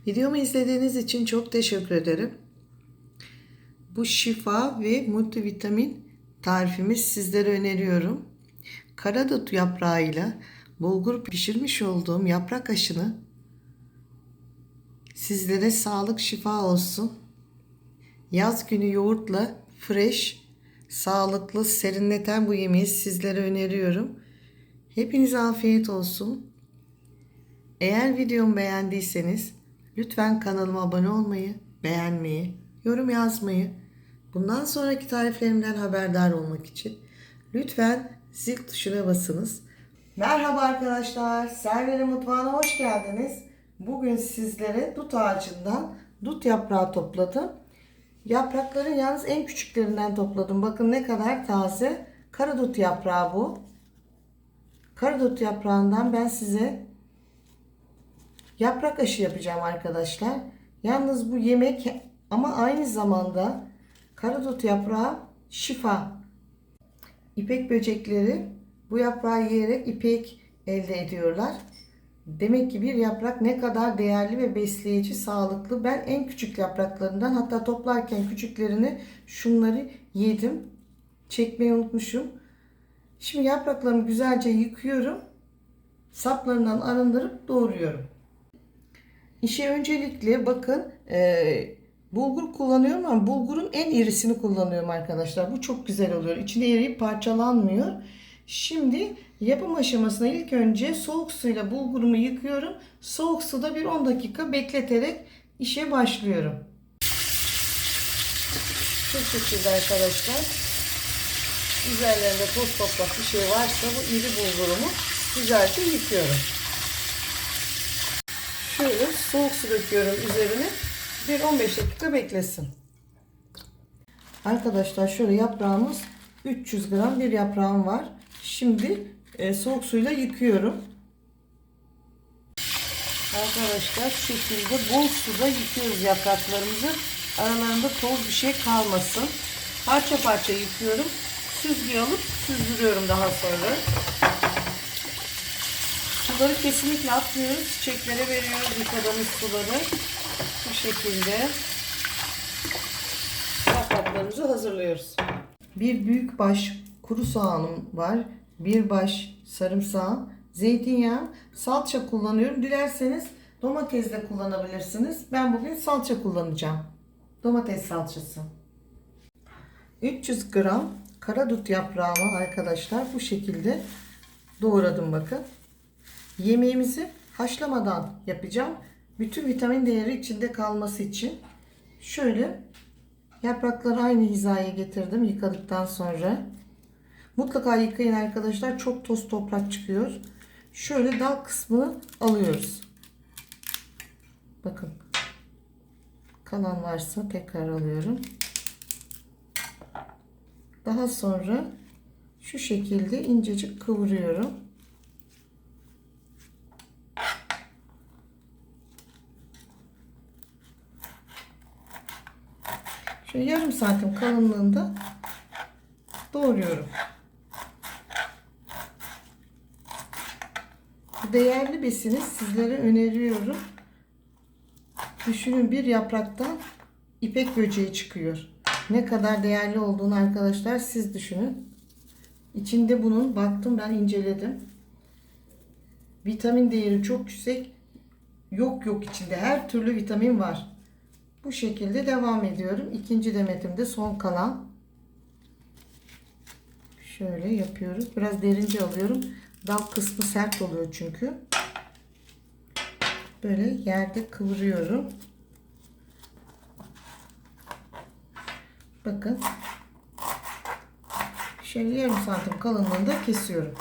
Videomu izlediğiniz için çok teşekkür ederim. Bu şifa ve multivitamin tarifimi sizlere öneriyorum. Karadut yaprağıyla bulgur pişirmiş olduğum yaprak aşını sizlere sağlık şifa olsun. Yaz günü yoğurtla fresh, sağlıklı, serinleten bu yemeği sizlere öneriyorum. Hepinize afiyet olsun. Eğer videomu beğendiyseniz lütfen kanalıma abone olmayı, beğenmeyi, yorum yazmayı, bundan sonraki tariflerimden haberdar olmak için lütfen zil tuşuna basınız. Merhaba arkadaşlar, Server'in mutfağına hoş geldiniz. Bugün sizlere dut ağacından dut yaprağı topladım. Yaprakların yalnız en küçüklerinden topladım. Bakın ne kadar taze. Karadut yaprağı bu. Karadut yaprağından ben size yaprak aşı yapacağım arkadaşlar. Yalnız bu yemek ama aynı zamanda karadut yaprağı şifa. İpek böcekleri bu yaprağı yiyerek ipek elde ediyorlar. Demek ki bir yaprak ne kadar değerli ve besleyici, sağlıklı. Ben en küçük yapraklarından, hatta toplarken küçüklerini, şunları yedim. Çekmeyi unutmuşum. Şimdi yapraklarımı güzelce yıkıyorum. Saplarından arındırıp doğruyorum. İşe öncelikle bakın bulgur kullanıyorum ama bulgurun en irisini kullanıyorum arkadaşlar. Bu çok güzel oluyor. İçinde eriyip parçalanmıyor. Şimdi yapım aşamasına ilk önce soğuk suyla bulgurumu yıkıyorum. Soğuk suda bir 10 dakika bekleterek işe başlıyorum. Şu şekilde arkadaşlar. Üzerlerinde toz toprak bir şey varsa bu iri bulgurumu güzelce yıkıyorum. Şöyle soğuk su döküyorum üzerine. Bir 15 dakika beklesin. Arkadaşlar şöyle yaprağımız 300 gram bir yaprağım var. Şimdi soğuk suyla yıkıyorum. Arkadaşlar şu şekilde bol suda yıkıyoruz yapraklarımızı. Aralarında toz bir şey kalmasın. Parça parça yıkıyorum. Süzgüye alıp süzdürüyorum daha sonra. Suları kesinlikle atmıyoruz. Çiçeklere veriyoruz yıkadığımız suları. Bu şekilde yapraklarımızı hazırlıyoruz. Bir büyük baş kuru soğanım var. Bir baş sarımsağım, zeytinyağı, salça kullanıyorum. Dilerseniz domates de kullanabilirsiniz. Ben bugün salça kullanacağım. Domates salçası. 300 gram karadut yaprağımı arkadaşlar bu şekilde doğradım bakın. Yemeğimizi haşlamadan yapacağım. Bütün vitamin değeri içinde kalması için. Şöyle yaprakları aynı hizaya getirdim yıkadıktan sonra. Mutlaka yıkayın arkadaşlar. Çok toz toprak çıkıyor. Şöyle dal kısmını alıyoruz. Bakın. Kalan varsa tekrar alıyorum. Daha sonra şu şekilde incecik kıvırıyorum. Şöyle yarım santim kalınlığında doğruyorum. Değerli besini sizlere öneriyorum. Düşünün bir yapraktan ipek böceği çıkıyor. Ne kadar değerli olduğunu arkadaşlar siz düşünün. İçinde bunun baktım ben inceledim. Vitamin değeri çok yüksek. Yok içinde her türlü vitamin var. Bu şekilde devam ediyorum. İkinci demetimde son kalan. Şöyle yapıyoruz. Biraz derince alıyorum. Dal kısmı sert oluyor çünkü. Böyle yerde kıvırıyorum. Bakın. Şöyle yarım santim kalınlığında kesiyorum.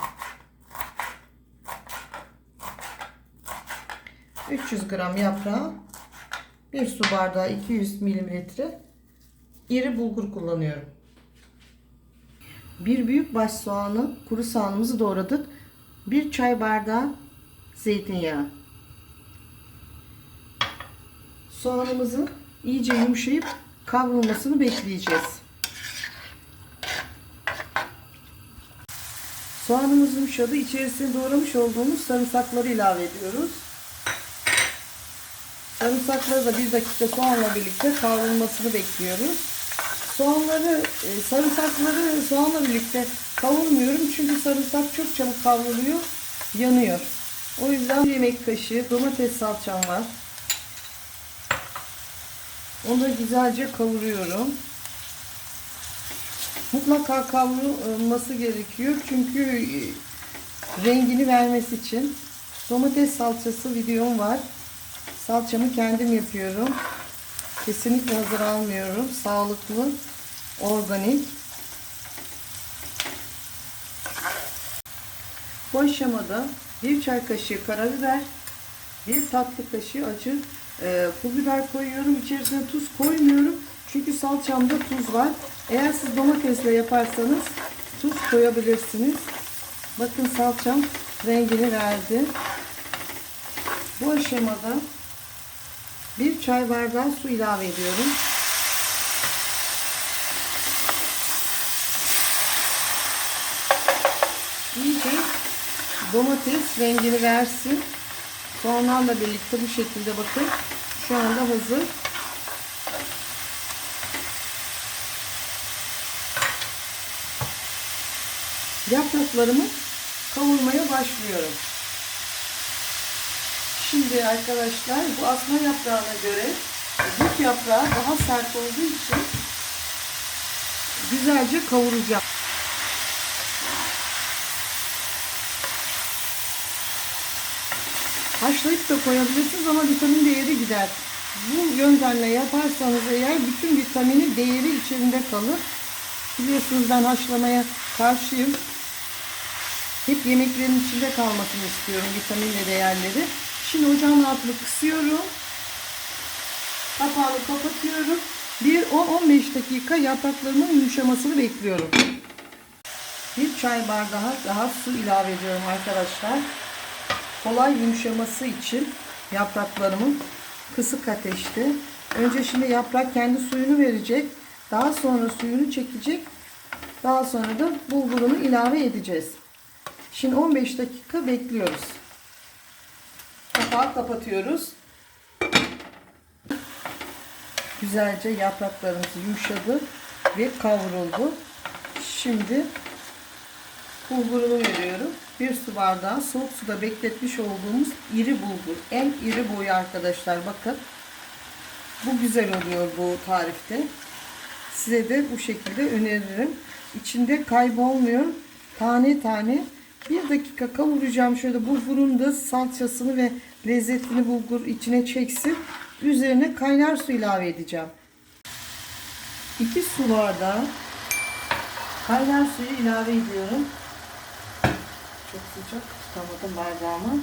300 gram yaprağı, 1 su bardağı 200 mililitre iri bulgur kullanıyorum. Bir büyük baş soğanı, kuru soğanımızı doğradık. 1 çay bardağı zeytinyağı. Soğanımızın iyice yumuşayıp kavrulmasını bekleyeceğiz. Soğanımız yumuşadı. İçerisine doğramış olduğumuz sarımsakları ilave ediyoruz. Sarımsakları da 1 dakika soğanla birlikte kavrulmasını bekliyoruz. Sarımsakları soğanla birlikte kavurmuyorum çünkü sarımsak çok çabuk kavruluyor, yanıyor. O yüzden 1 yemek kaşığı domates salçam var. Onu da güzelce kavuruyorum. Mutlaka kavrulması gerekiyor çünkü rengini vermesi için. Domates salçası videom var. Salçamı kendim yapıyorum. Kesinlikle hazır almıyorum. Sağlıklı, organik. Bu aşamada 1 çay kaşığı karabiber, 1 tatlı kaşığı acı pul biber koyuyorum. İçerisine tuz koymuyorum. Çünkü salçamda tuz var. Eğer siz domatesle yaparsanız tuz koyabilirsiniz. Bakın salçam rengini verdi. Bu aşamada 1 çay bardağı su ilave ediyorum. İyice domates rengini versin. Soğanlarla birlikte bu şekilde bakın. Şu anda hazır. Yapraklarımı kavurmaya başlıyorum. Şimdi arkadaşlar bu asma yaprağına göre dut yaprağı daha sert olduğu için güzelce kavuracağım. Haşlayıp da koyabilirsiniz ama vitamin değeri gider. Bu yöntemle yaparsanız eğer bütün vitamini değeri içinde kalır. Biliyorsunuz ben haşlamaya karşıyım. Hep yemeklerin içinde kalmasını istiyorum vitamin ve değerleri. Şimdi ocağın altını kısıyorum. Kapağını kapatıyorum. Bir 10-15 dakika yapraklarımın yumuşamasını bekliyorum. 1 çay bardağı daha su ilave ediyorum arkadaşlar. Kolay yumuşaması için yapraklarımın kısık ateşte. Önce şimdi yaprak kendi suyunu verecek. Daha sonra suyunu çekecek. Daha sonra da bulgurunu ilave edeceğiz. Şimdi 15 dakika bekliyoruz. Kapağı kapatıyoruz. Güzelce yapraklarımız yumuşadı ve kavruldu. Şimdi bulgurunu veriyorum. 1 su bardağı soğuk suda bekletmiş olduğumuz iri bulgur. En iri boyu arkadaşlar bakın. Bu güzel oluyor bu tarifte. Size de bu şekilde öneririm. İçinde kaybolmuyor. Tane tane 1 dakika kavuracağım. Şöyle bulgurun da salçasını ve lezzetini bulgur içine çeksin. Üzerine kaynar su ilave edeceğim. 2 su bardağı kaynar suyu ilave ediyorum. Çok sıcak tutamadım bardağımı.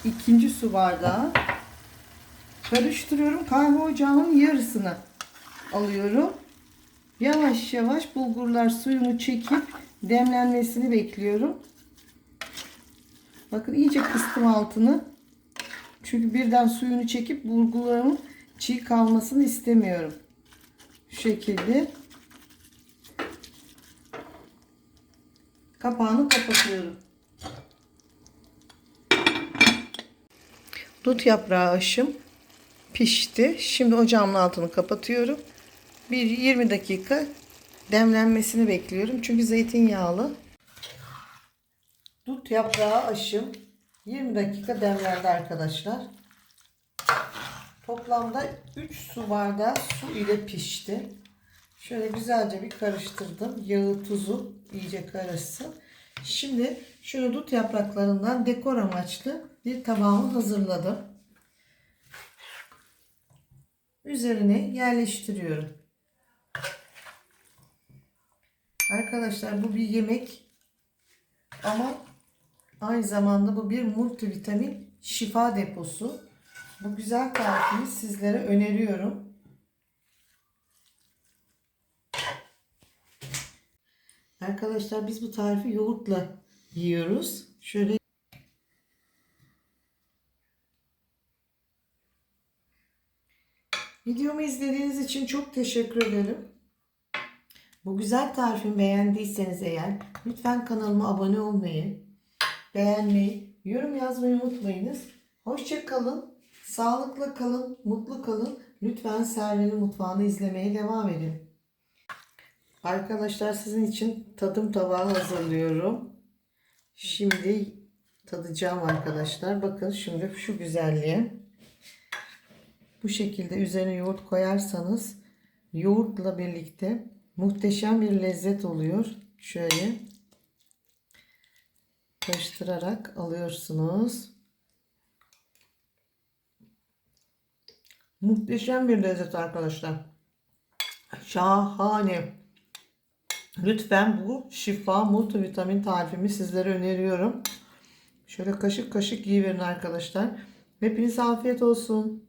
2. su bardağı karıştırıyorum. Kahve ocağımın yarısını alıyorum. Yavaş yavaş bulgurlar suyunu çekip demlenmesini bekliyorum. Bakın iyice kıstım altını. Çünkü birden suyunu çekip bulgurlarımın çiğ kalmasını istemiyorum. Şu şekilde. Kapağını kapatıyorum. Dut yaprağı aşım pişti. Şimdi ocağımın altını kapatıyorum. 20 dakika demlenmesini bekliyorum. Çünkü zeytinyağlı. Dut yaprağı aşım 20 dakika demlendi arkadaşlar. Toplamda 3 su bardağı su ile pişti. Şöyle güzelce bir karıştırdım. Yağı, tuzu iyice karışsın. Şimdi şöyle dut yapraklarından dekor amaçlı bir tabağımı hazırladım. Üzerine yerleştiriyorum. Arkadaşlar bu bir yemek ama aynı zamanda bu bir multivitamin şifa deposu. Bu güzel tarifimi sizlere öneriyorum. Arkadaşlar biz bu tarifi yoğurtla yiyoruz. Şöyle videomu izlediğiniz için çok teşekkür ederim. Bu güzel tarifimi beğendiyseniz eğer lütfen kanalıma abone olmayı, beğenmeyi, yorum yazmayı unutmayınız. Hoşça kalın. Sağlıkla kalın, mutlu kalın. Lütfen Server'in mutfağını izlemeye devam edin. Arkadaşlar sizin için tadım tabağı hazırlıyorum. Şimdi tadacağım arkadaşlar. Bakın şimdi şu güzelliğe. Bu şekilde üzerine yoğurt koyarsanız yoğurtla birlikte muhteşem bir lezzet oluyor. Şöyle karıştırarak alıyorsunuz. Muhteşem bir lezzet arkadaşlar. Şahane. Lütfen bu şifa multivitamin tarifimi sizlere öneriyorum. Şöyle kaşık kaşık yiyiverin arkadaşlar. Hepinize afiyet olsun.